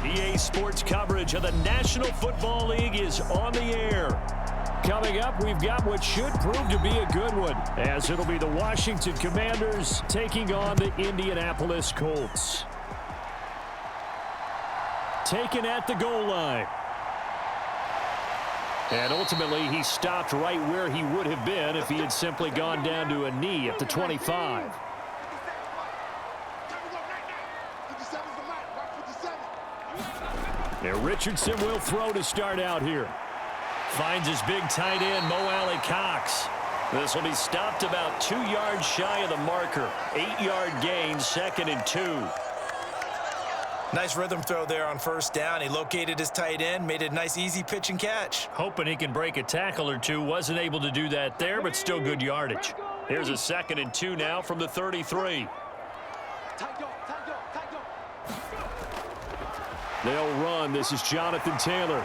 EA Sports coverage of the National Football League is on the air. Coming up, we've got what should prove to be a good one, as it'll be the Washington Commanders taking on the Indianapolis Colts. Taken at the goal line. And ultimately, he stopped right where he would have been if he had simply gone down to a knee at the 25. And Richardson will throw to start out here. Finds his big tight end, Mo Alley-Cox. This will be stopped about 2 yards shy of the marker. 8-yard gain, 2nd and 2. Nice rhythm throw there on first down. He located his tight end, made it a nice easy pitch and catch. Hoping he can break a tackle or two. Wasn't able to do that there, but still good yardage. Here's a 2nd and 2 now from the 33. They'll run. This is Jonathan Taylor.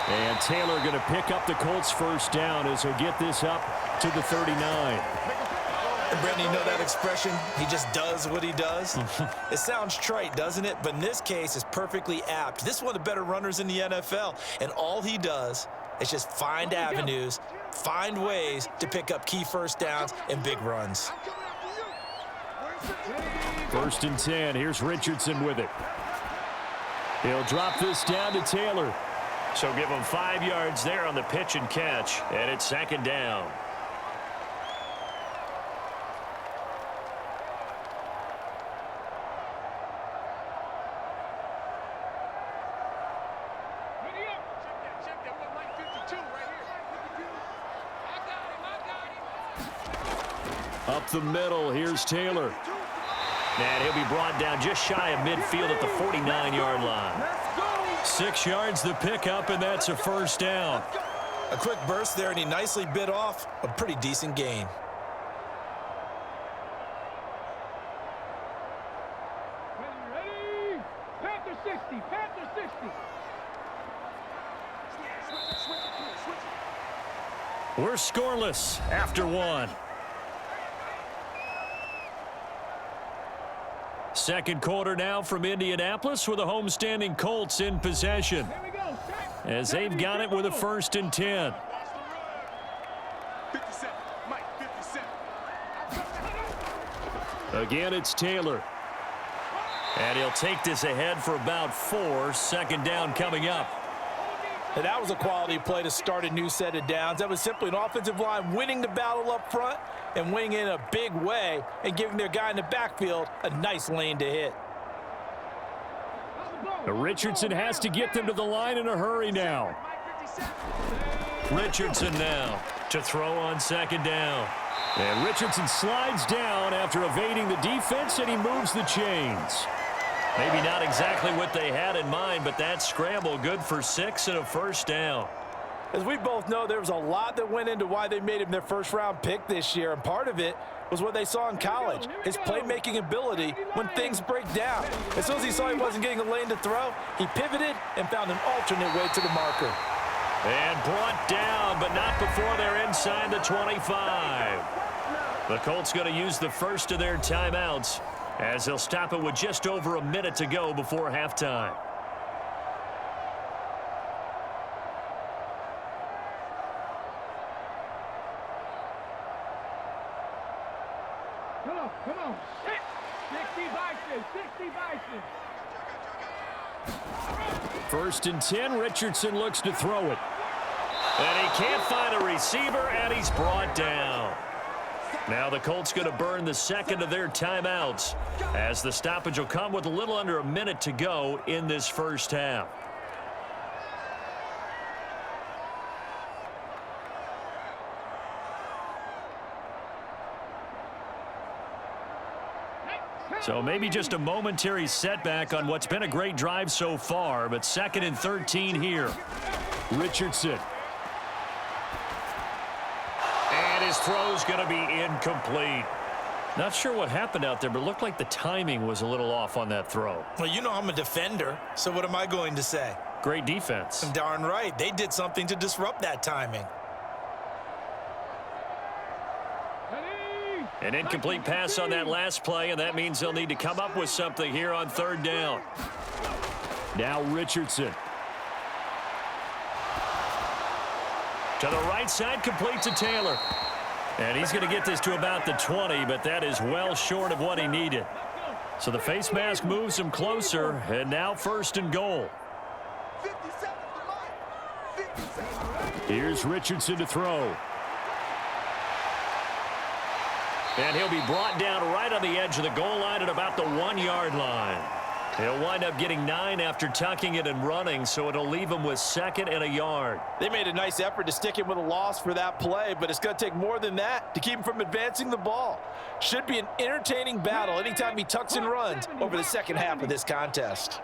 And Taylor going to pick up the Colts first down as he'll get this up to the 39. And Brendan, you know that expression? He just does what he does? It sounds trite, doesn't it? But in this case, it's perfectly apt. This is one of the better runners in the NFL. And all he does is just find avenues, find ways to pick up key first downs and big runs. 1st and 10. Here's Richardson with it. He'll drop this down to Taylor. So give him 5 yards there on the pitch and catch, and it's 2nd down. Up the middle, here's Taylor. And he'll be brought down just shy of midfield at the 49-yard line. 6 yards the pickup, and that's a first down. A quick burst there, and he nicely bit off a pretty decent gain. Ready? Panther 60, Panther 60. We're scoreless after 1. Second quarter now from Indianapolis with the homestanding Colts in possession. As they've got it with a 1st and 10. Again, it's Taylor. And he'll take this ahead for about 4. 2nd down coming up. And that was a quality play to start a new set of downs. That was simply an offensive line winning the battle up front and winning in a big way and giving their guy in the backfield a nice lane to hit. Richardson has to get them to the line in a hurry now. Richardson now to throw on 2nd down. And Richardson slides down after evading the defense, and he moves the chains. Maybe not exactly what they had in mind, but that scramble good for 6 and a first down. As we both know, there was a lot that went into why they made him their first-round pick this year, and part of it was what they saw in college, his playmaking ability when things break down. As soon as he saw he wasn't getting a lane to throw, he pivoted and found an alternate way to the marker. And brought down, but not before they're inside the 25. The Colts going to use the first of their timeouts, as they'll stop it with just over a minute to go before halftime. Come on. 60 Bison, 60 Bison. 1st and 10, Richardson looks to throw it. And he can't find a receiver, and he's brought down. Now the Colts going to burn the 2nd of their timeouts, as the stoppage will come with a little under a minute to go in this first half. So maybe just a momentary setback on what's been a great drive so far, but 2nd and 13 here. Richardson. And his throw's going to be incomplete. Not sure what happened out there, but it looked like the timing was a little off on that throw. Well, you know I'm a defender, so what am I going to say? Great defense. Darn right. They did something to disrupt that timing. An incomplete pass on that last play, and that means they'll need to come up with something here on 3rd down. Now Richardson. To the right side, complete to Taylor. And he's going to get this to about the 20, but that is well short of what he needed. So the face mask moves him closer, and now 1st and goal. Here's Richardson to throw. And he'll be brought down right on the edge of the goal line at about the 1-yard line. He'll wind up getting 9 after tucking it and running, so it'll leave him with 2nd and a yard. They made a nice effort to stick him with a loss for that play, but it's going to take more than that to keep him from advancing the ball. Should be an entertaining battle anytime he tucks and runs over the second half of this contest.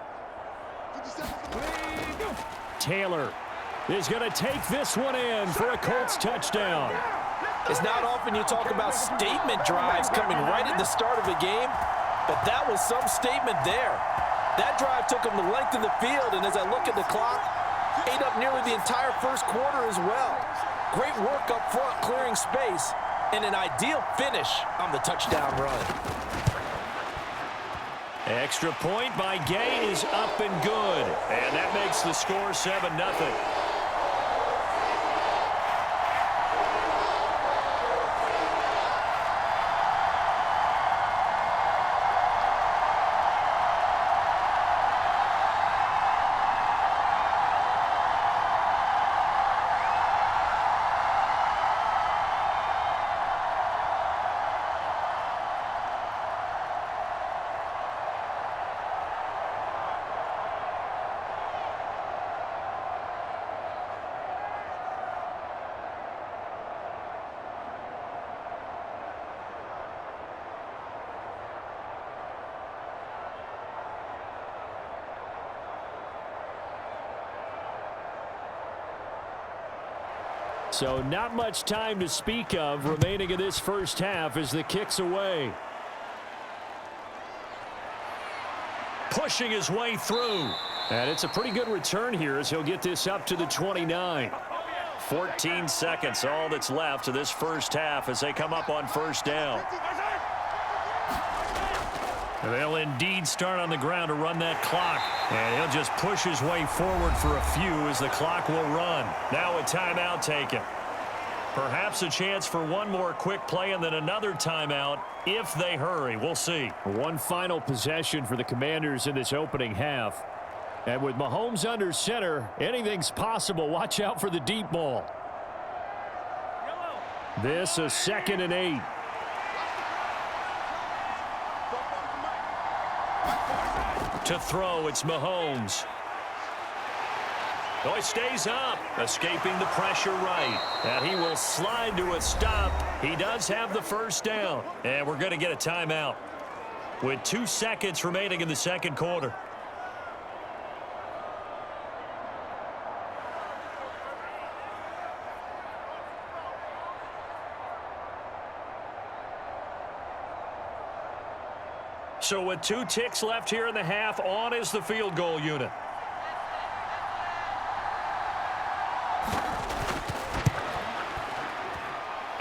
Taylor is going to take this one in for a Colts touchdown. It's not often you talk about statement drives coming right at the start of a game, but that was some statement there. That drive took him the length of the field, and as I look at the clock, ate up nearly the entire first quarter as well. Great work up front clearing space, and an ideal finish on the touchdown run. Extra point by Gay is up and good, and that makes the score 7-0. So not much time to speak of remaining in this first half as the kick's away. Pushing his way through. And it's a pretty good return here as he'll get this up to the 29. 14 seconds, all that's left of this first half as they come up on 1st down. They'll indeed start on the ground to run that clock. And he'll just push his way forward for a few as the clock will run. Now a timeout taken. Perhaps a chance for one more quick play and then another timeout if they hurry. We'll see. One final possession for the Commanders in this opening half. And with Mahomes under center, anything's possible. Watch out for the deep ball. This a 2nd and 8. To throw, it's Mahomes. Oh, he stays up, escaping the pressure right. And he will slide to a stop. He does have the 1st down. And we're going to get a timeout with 2 seconds remaining in the second quarter. So with 2 ticks left here in the half, on is the field goal unit.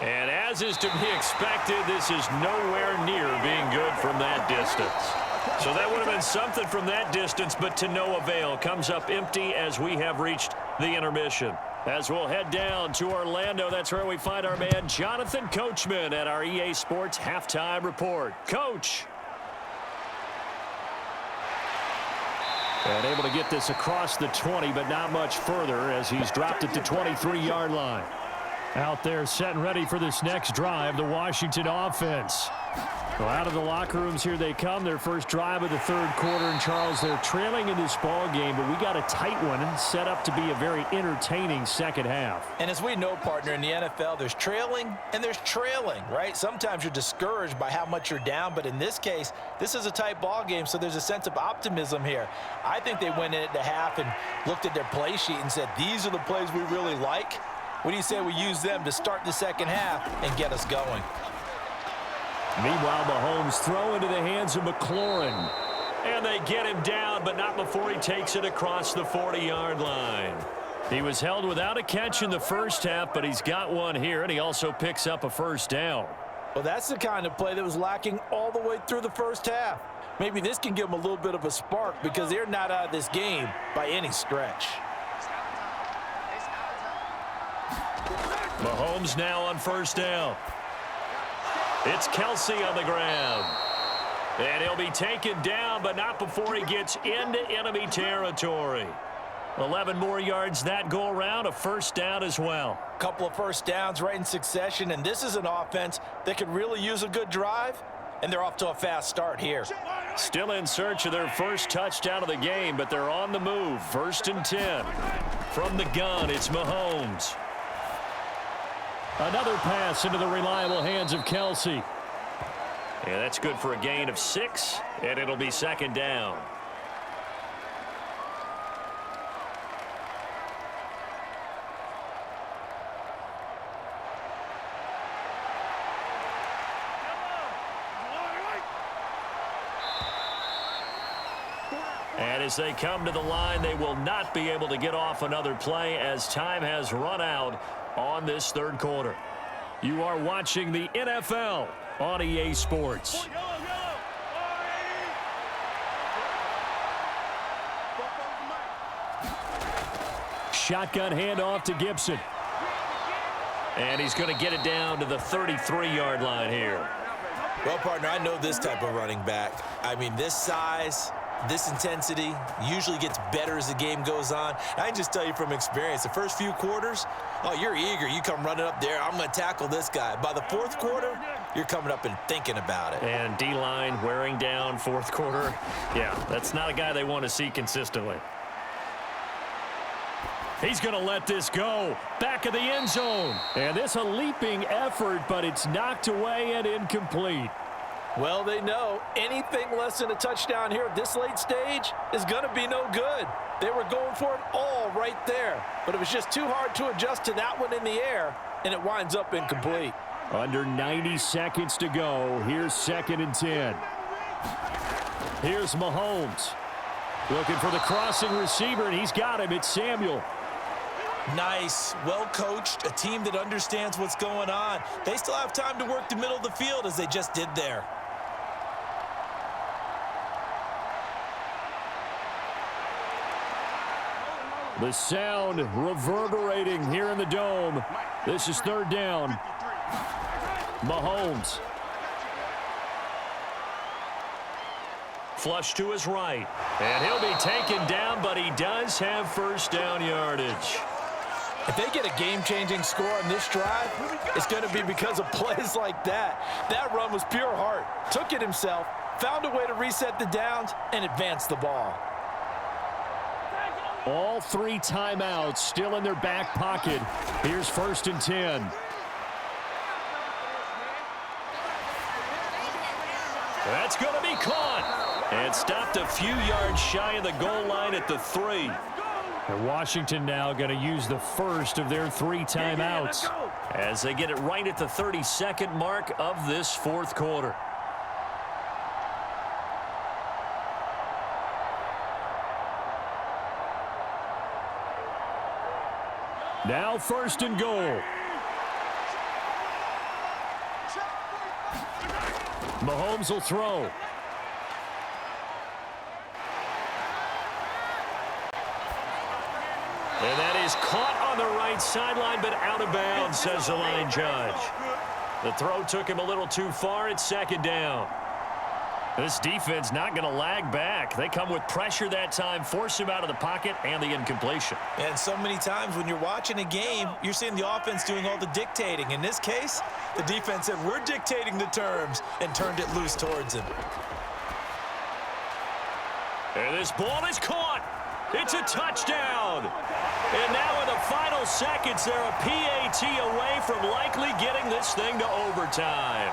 And as is to be expected, this is nowhere near being good from that distance. So that would have been something from that distance, but to no avail. Comes up empty as we have reached the intermission. As we'll head down to Orlando, that's where we find our man Jonathan Coachman at our EA Sports Halftime Report. Coach. And able to get this across the 20, but not much further as he's dropped it to 23-yard line. Out there set and ready for this next drive, the Washington offense. Well, out of the locker rooms here they come, their first drive of the third quarter. And Charles, they're trailing in this ball game, but we got a tight one set up to be a very entertaining second half. And as we know, partner, in the NFL, there's trailing and there's trailing, right? Sometimes you're discouraged by how much you're down, but in this case, this is a tight ball game, so there's a sense of optimism here. I think they went in at the half and looked at their play sheet and said, these are the plays we really like. What do you say we use them to start the second half and get us going? Meanwhile, Mahomes throw into the hands of McLaurin. And they get him down, but not before he takes it across the 40-yard line. He was held without a catch in the first half, but he's got one here, and he also picks up a 1st down. Well, that's the kind of play that was lacking all the way through the first half. Maybe this can give them a little bit of a spark because they're not out of this game by any stretch. Mahomes now on first down. It's Kelsey on the ground. And he'll be taken down, but not before he gets into enemy territory. 11 more yards that go around, a first down as well. Couple of first downs right in succession, and this is an offense that could really use a good drive, and they're off to a fast start here. Still in search of their first touchdown of the game, but they're on the move. First and 10. From the gun, it's Mahomes. Another pass into the reliable hands of Kelsey. And that's good for a gain of 6, and it'll be second down. And as they come to the line, they will not be able to get off another play as time has run out on this third quarter. You are watching the NFL on EA Sports. Shotgun handoff to Gibson. And he's going to get it down to the 33-yard line here. Well, partner, I know this type of running back. I mean, this size, this intensity usually gets better as the game goes on. I can just tell you from experience, the first few quarters, oh, you're eager. You come running up there, I'm going to tackle this guy. By the fourth quarter, you're coming up and thinking about it. And D-line wearing down fourth quarter. Yeah, that's not a guy they want to see consistently. He's going to let this go. Back of the end zone. And this a leaping effort, but it's knocked away and incomplete. Well, they know anything less than a touchdown here at this late stage is going to be no good. They were going for it all right there, but it was just too hard to adjust to that one in the air, and it winds up incomplete. Under 90 seconds to go. Here's second and 10. Here's Mahomes. Looking for the crossing receiver, and he's got him. It's Samuel. Nice, well-coached, a team that understands what's going on. They still have time to work the middle of the field as they just did there. The sound reverberating here in the dome. This is third down. Mahomes. Flush to his right. And he'll be taken down, but he does have first down yardage. If they get a game-changing score on this drive, it's going to be because of plays like that. That run was pure heart. Took it himself, found a way to reset the downs, and advance the ball. All 3 timeouts still in their back pocket. Here's first and 10. That's going to be caught. And stopped a few yards shy of the goal line at the 3. And Washington now going to use the first of their 3 timeouts as they get it right at the 32nd mark of this fourth quarter. Now first and goal. Mahomes will throw. And that is caught on the right sideline, but out of bounds, says the line judge. The throw took him a little too far. It's second down. This defense not going to lag back. They come with pressure that time, force him out of the pocket, and the incompletion. And so many times when you're watching a game, you're seeing the offense doing all the dictating. In this case, the defense said, we're dictating the terms, and turned it loose towards him. And this ball is caught. It's a touchdown. And now in the final seconds, they're a PAT away from likely getting this thing to overtime.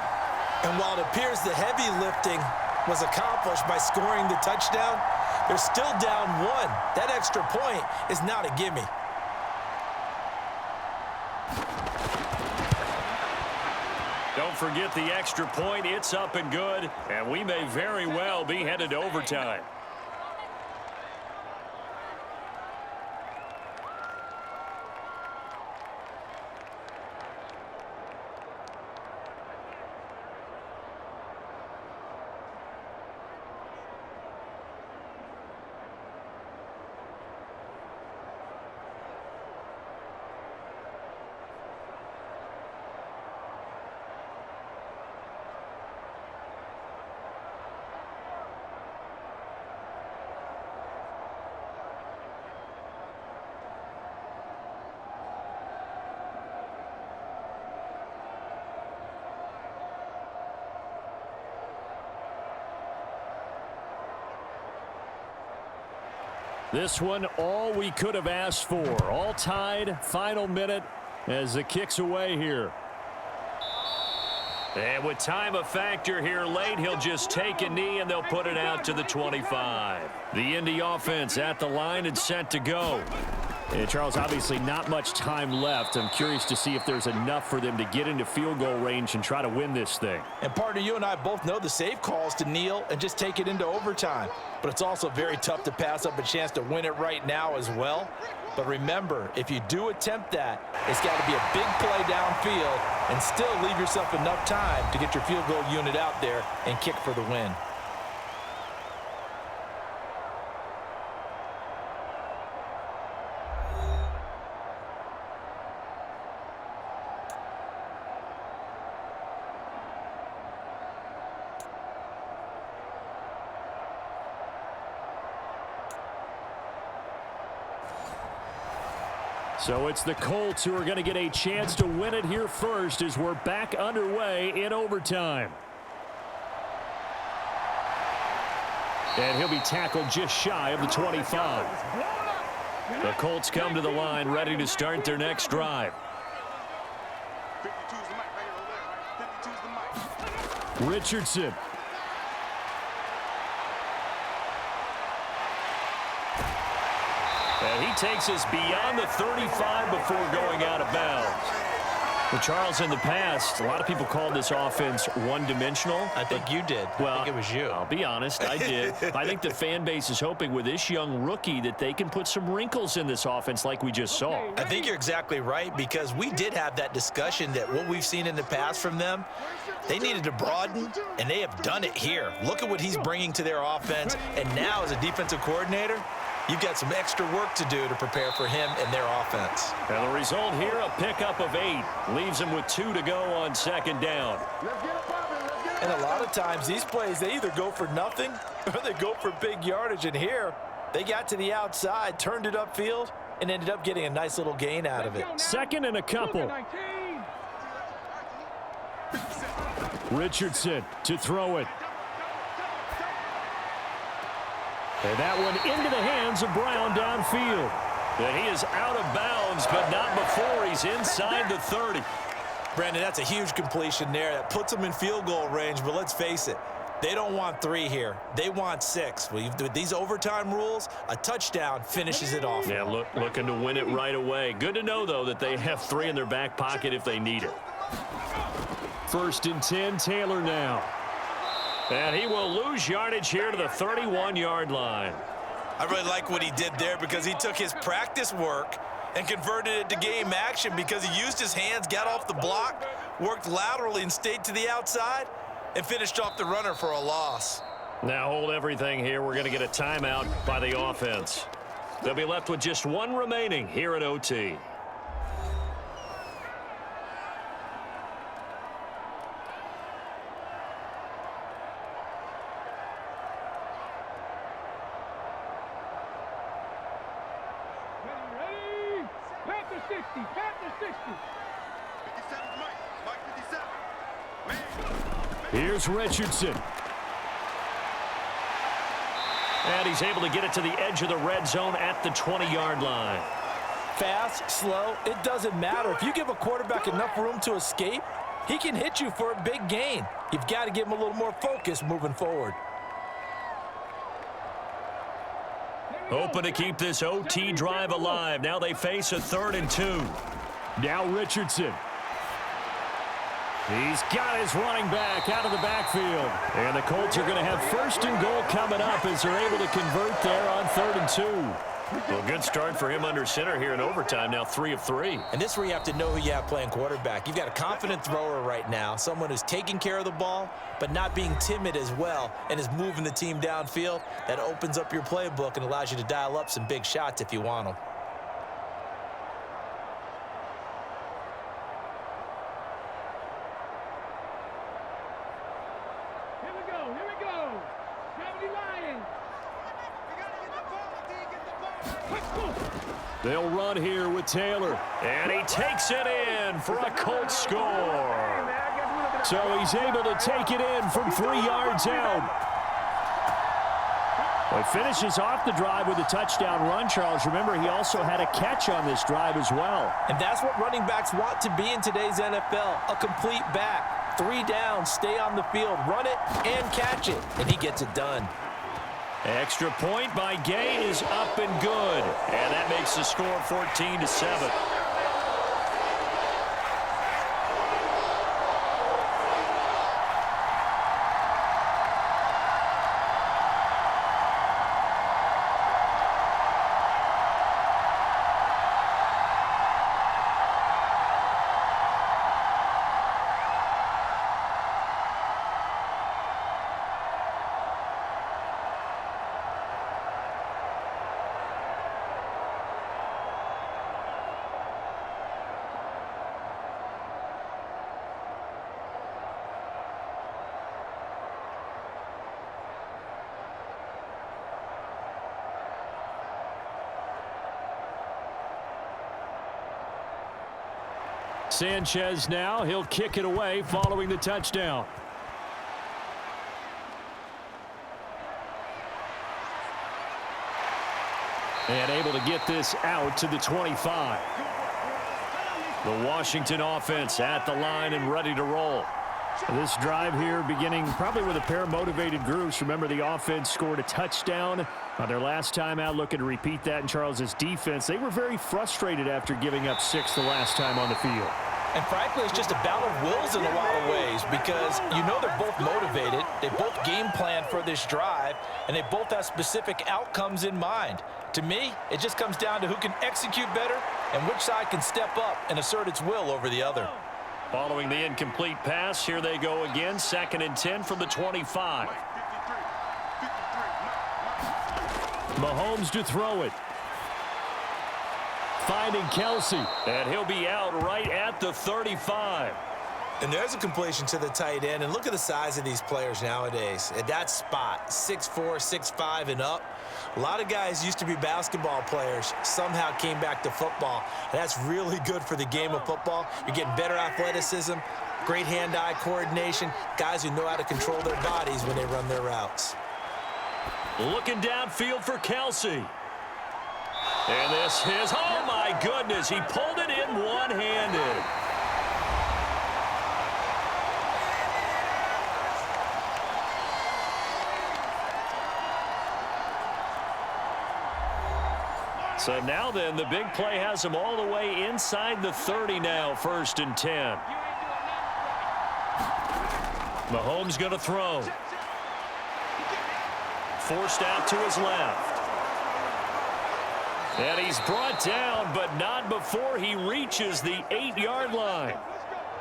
And while it appears the heavy lifting was accomplished by scoring the touchdown, they're still down 1. That extra point is not a gimme. Don't forget the extra point. It's up and good, and we may very well be headed to overtime. This one, all we could have asked for. All tied, final minute as the kick's away here. And with time a factor here late, he'll just take a knee and they'll put it out to the 25. The Indy offense at the line and set to go. And Charles, obviously not much time left. I'm curious to see if there's enough for them to get into field goal range and try to win this thing. And partner, you and I both know the safe calls to kneel and just take it into overtime. But it's also very tough to pass up a chance to win it right now as well. But remember, if you do attempt that, it's got to be a big play downfield and still leave yourself enough time to get your field goal unit out there and kick for the win. So it's the Colts who are going to get a chance to win it here first as we're back underway in overtime. And he'll be tackled just shy of the 25. The Colts come to the line ready to start their next drive. Richardson. And he takes us beyond the 35 before going out of bounds. Well, Charles, in the past, a lot of people called this offense one-dimensional. I think you did. Well, I think it was you. I'll be honest, I did. I think the fan base is hoping with this young rookie that they can put some wrinkles in this offense like we just saw. I think you're exactly right, because we did have that discussion that what we've seen in the past from them, they needed to broaden, and they have done it here. Look at what he's bringing to their offense, and now as a defensive coordinator, you've got some extra work to do to prepare for him and their offense. And the result here, a pickup of 8. Leaves him with 2 to go on second down. And a lot of times, these plays, they either go for nothing or they go for big yardage. And here, they got to the outside, turned it upfield, and ended up getting a nice little gain out of it. Second and a couple. Richardson to throw it. And that one into the hands of Brown downfield. And he is out of bounds, but not before he's inside the 30. Brandon, that's a huge completion there. That puts them in field goal range, but let's face it, they don't want 3 here. They want 6. With these overtime rules, a touchdown finishes it off. Yeah, looking to win it right away. Good to know, though, that they have 3 in their back pocket if they need it. 1st and 10, Taylor now. And he will lose yardage here to the 31-yard line. I really like what he did there, because he took his practice work and converted it to game action, because he used his hands, got off the block, worked laterally and stayed to the outside, and finished off the runner for a loss. Now hold everything here. We're going to get a timeout by the offense. They'll be left with just 1 remaining here at OT. Here's Richardson. And he's able to get it to the edge of the red zone at the 20-yard line. Fast, slow, it doesn't matter. If you give a quarterback enough room to escape, he can hit you for a big gain. You've got to give him a little more focus moving forward. Hoping to keep this OT drive alive. Now they face a 3rd and 2. Now Richardson. He's got his running back out of the backfield. And the Colts are going to have 1st and goal coming up as they're able to convert there on 3rd and 2. Well, good start for him under center here in overtime. Now 3 of 3. And this is where you have to know who you have playing quarterback. You've got a confident thrower right now, someone who's taking care of the ball, but not being timid as well, and is moving the team downfield. That opens up your playbook and allows you to dial up some big shots if you want them. They'll run here with Taylor. And he takes it in for a Colts score. So he's able to take it in from 3 yards out. Well, he finishes off the drive with a touchdown run, Charles. Remember, he also had a catch on this drive as well. And that's what running backs want to be in today's NFL, a complete back. 3 downs, stay on the field, run it, and catch it. And he gets it done. Extra point by Gay is up and good. And that makes the score 14-7. Sanchez now, he'll kick it away following the touchdown. And able to get this out to the 25. The Washington offense at the line and ready to roll. This drive here beginning probably with a pair of motivated groups. Remember, the offense scored a touchdown on their last time out. Looking to repeat that in Charles's defense. They were very frustrated after giving up 6 the last time on the field. And frankly, it's just a battle of wills in a lot of ways because you know they're both motivated. They both game plan for this drive, and they both have specific outcomes in mind. To me, it just comes down to who can execute better and which side can step up and assert its will over the other. Following the incomplete pass, here they go again. 2nd and 10 from the 25. Mahomes to throw it. Finding Kelsey. And he'll be out right at the 35. And there's a completion to the tight end. And look at the size of these players nowadays. At that spot, 6'4", 6'5", and up. A lot of guys used to be basketball players, somehow came back to football. And that's really good for the game of football. You're getting better athleticism, great hand-eye coordination, guys who know how to control their bodies when they run their routes. Looking downfield for Kelsey. And this is, oh my goodness, he pulled it in one-handed. So now then, the big play has him all the way inside the 30 now, 1st and 10. Mahomes going to throw. Forced out to his left. And he's brought down, but not before he reaches the 8-yard line.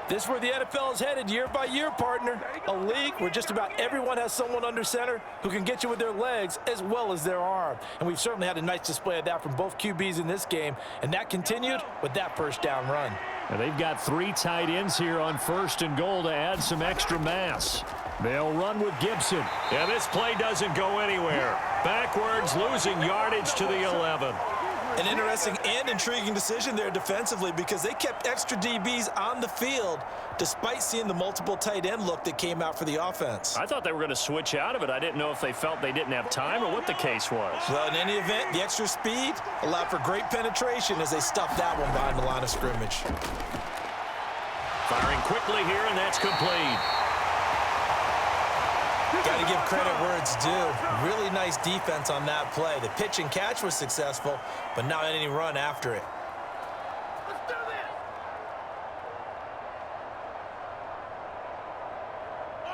This is where the NFL is headed year by year, partner. A league where just about everyone has someone under center who can get you with their legs as well as their arm. And we've certainly had a nice display of that from both QBs in this game. And that continued with that 1st down run. And they've got 3 tight ends here on 1st and goal to add some extra mass. They'll run with Gibson. Yeah, this play doesn't go anywhere. Backwards, losing yardage to the 11. An interesting and intriguing decision there defensively because they kept extra DBs on the field despite seeing the multiple tight end look that came out for the offense. I thought they were going to switch out of it. I didn't know if they felt they didn't have time or what the case was. Well, in any event, the extra speed allowed for great penetration as they stuffed that one behind the line of scrimmage. Firing quickly here, and that's complete. Got to give credit where it's due. Really nice defense on that play. The pitch and catch was successful, but not any run after it. Let's do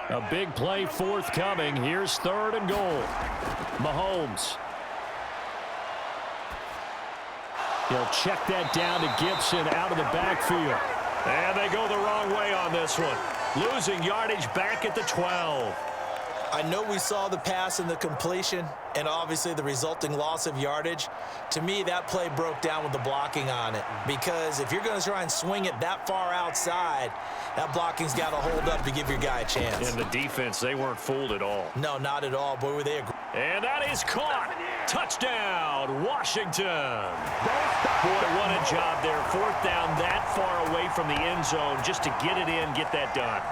this. A big play forthcoming. Here's 3rd and goal. Mahomes. He'll check that down to Gibson out of the backfield. And they go the wrong way on this one. Losing yardage back at the 12. I know we saw the pass and the completion and obviously the resulting loss of yardage. To me, that play broke down with the blocking on it because if you're going to try and swing it that far outside, that blocking's got to hold up to give your guy a chance. And the defense, they weren't fooled at all. No, not at all. Boy, were they And that is caught. Touchdown, Washington. Boy, what a job there. 4th down that far away from the end zone just to get it in, get that done.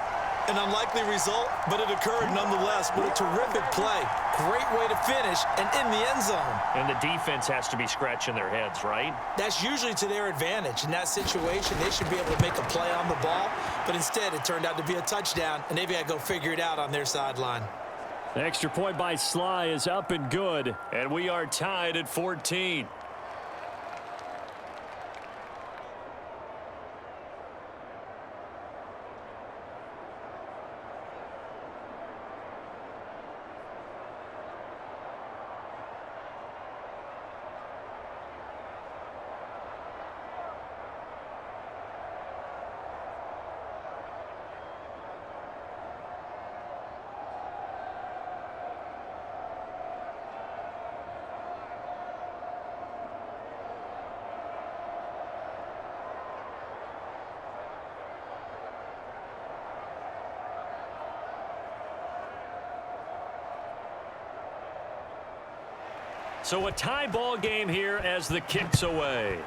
An unlikely result, but it occurred nonetheless. What a terrific play. Great way to finish and in the end zone. And the defense has to be scratching their heads, right? That's usually to their advantage. In that situation, they should be able to make a play on the ball, but instead it turned out to be a touchdown, and they've got to go figure it out on their sideline. The extra point by Sly is up and good, and we are tied at 14. So a tie ball game here as the kick's away.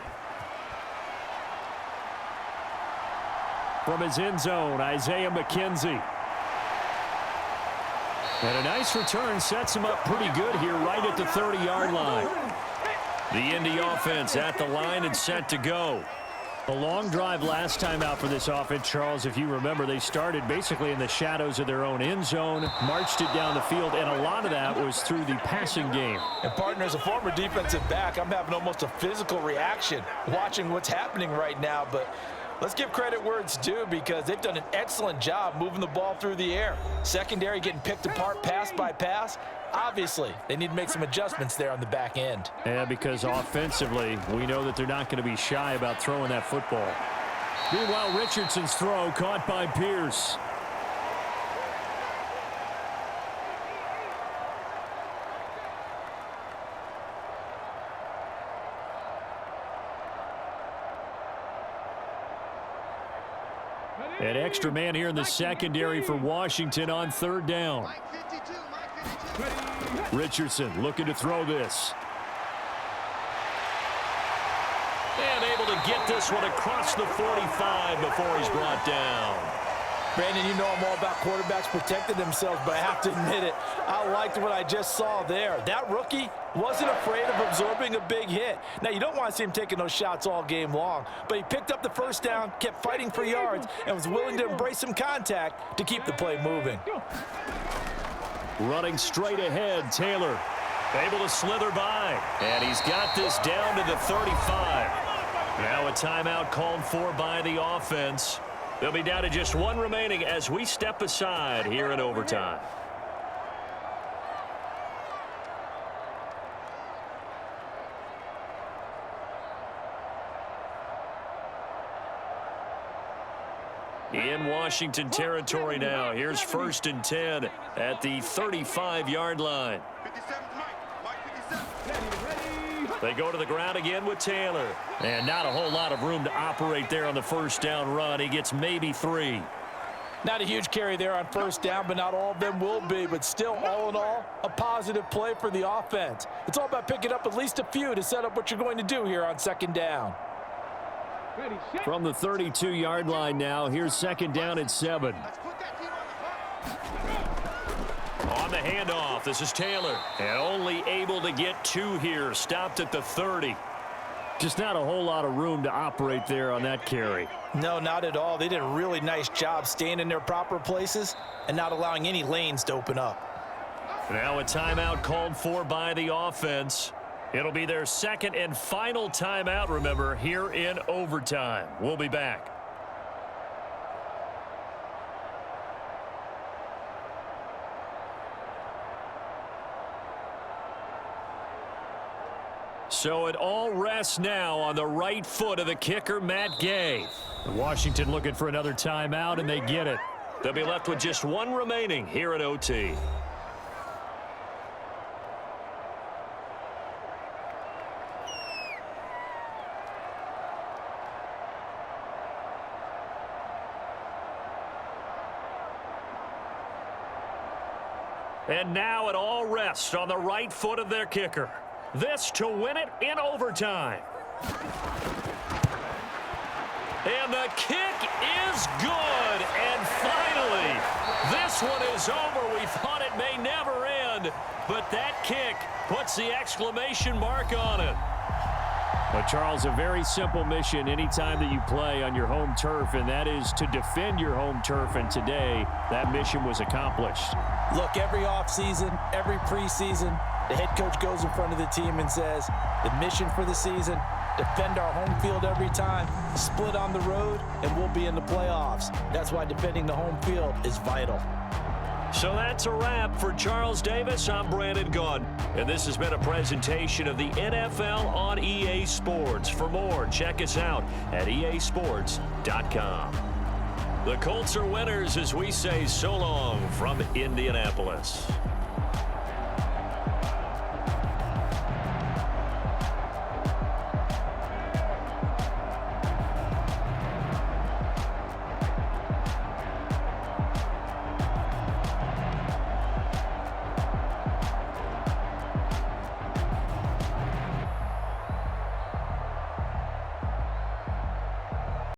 From his end zone, Isaiah McKenzie. And a nice return sets him up pretty good here right at the 30-yard line. The Indy offense at the line and set to go. A long drive last time out for this offense, Charles. If you remember, they started basically in the shadows of their own end zone, marched it down the field, and a lot of that was through the passing game. And, partner, as a former defensive back, I'm having almost a physical reaction watching what's happening right now. But let's give credit where it's due because they've done an excellent job moving the ball through the air. Secondary getting picked apart pass by pass. Obviously, they need to make some adjustments there on the back end. Yeah, because offensively, we know that they're not going to be shy about throwing that football. Meanwhile, Richardson's throw caught by Pierce. An extra man here in the secondary for Washington on third down. Richardson looking to throw this. And able to get this one across the 45 before he's brought down. Brandon, you know I'm all about quarterbacks protecting themselves, but I have to admit it, I liked what I just saw there. That rookie wasn't afraid of absorbing a big hit. Now, you don't want to see him taking those shots all game long, but he picked up the first down, kept fighting for yards, and was willing to embrace some contact to keep the play moving. Running straight ahead, Taylor able to slither by, and he's got this down to the 35. Now a timeout called for by the offense. They'll be down to just one remaining as we step aside here in overtime. In Washington territory now. Here's 1st and 10 at the 35-yard line. They go to the ground again with Taylor. And not a whole lot of room to operate there on the first down run. He gets maybe 3. Not a huge carry there on first down, but not all of them will be. But still, all in all, a positive play for the offense. It's all about picking up at least a few to set up what you're going to do here on second down. From the 32-yard line now, here's 2nd down at 7. On the handoff, this is Taylor. And only able to get 2 here, stopped at the 30. Just not a whole lot of room to operate there on that carry. No, not at all. They did a really nice job staying in their proper places and not allowing any lanes to open up. Now a timeout called for by the offense. It'll be their 2nd and final timeout, remember, here in overtime. We'll be back. So it all rests now on the right foot of the kicker, Matt Gay. Washington looking for another timeout, and they get it. They'll be left with just one remaining here at OT. And now it all rests on the right foot of their kicker. This to win it in overtime. And the kick is good. And finally, this one is over. We thought it may never end, but that kick puts the exclamation mark on it. But, Charles, a very simple mission anytime that you play on your home turf, and that is to defend your home turf, and today that mission was accomplished. Look, every offseason, every preseason, the head coach goes in front of the team and says, the mission for the season, defend our home field every time, split on the road, and we'll be in the playoffs. That's why defending the home field is vital. So that's a wrap for Charles Davis. I'm Brandon Gaudin, and this has been a presentation of the NFL on EA Sports. For more, check us out at easports.com. The Colts are winners as we say so long from Indianapolis.